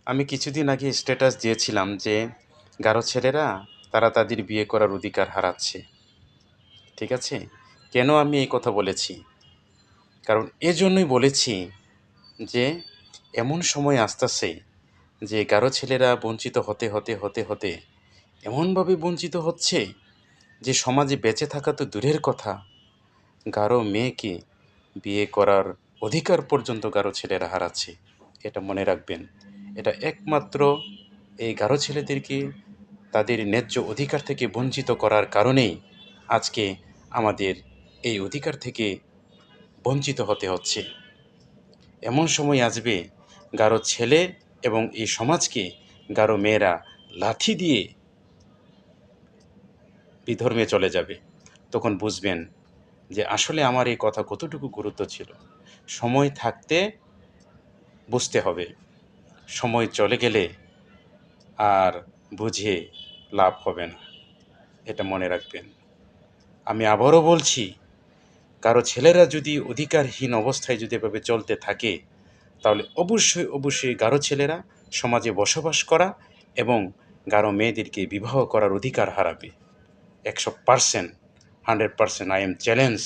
আমি কিছুদিন আগে স্ট্যাটাস দিয়েছিলাম যে গারো ছেলেরা তারা তাদের বিয়ে করার অধিকার হারাচ্ছে। ঠিক আছে? কেন আমি এই কথা বলেছি? কারণ এজন্যই বলেছি যে এমন সময় আসতেছে যে গারো ছেলেরা বঞ্চিত হতে এমনভাবে বঞ্চিত হচ্ছে যে সমাজে বেঁচে থাকা তো দূরের কথা, গারো মেয়েকে বিয়ে করার অধিকার পর্যন্ত গারো ছেলেরা হারাচ্ছে। এটা মনে রাখবেন। এটা একমাত্র এই গারো ছেলেদেরকে তাদের ন্যায্য অধিকার থেকে বঞ্চিত করার কারণেই আজকে আমাদের এই অধিকার থেকে বঞ্চিত হতে হচ্ছে। এমন সময় আসবে গারো ছেলে এবং এই সমাজকে গারো মেয়েরা লাথি দিয়ে বিধর্মে চলে যাবে। তখন বুঝবেন যে আসলে আমার এই কথা কতটুকু গুরুত্ব ছিল। সময় থাকতে বুঝতে হবে, সময় চলে গেলে আর বুঝে লাভ হবে না। এটা মনে রাখবেন। আমি আবারও বলছি, কারো ছেলেরা যদি অধিকারহীন অবস্থায় যদি এভাবে চলতে থাকে, তাহলে অবশ্যই গারো ছেলেরা সমাজে বসবাস করা এবং গারো মেয়েদেরকে বিবাহ করার অধিকার হারাবে। 100%, 100% আই এম চ্যালেঞ্জ।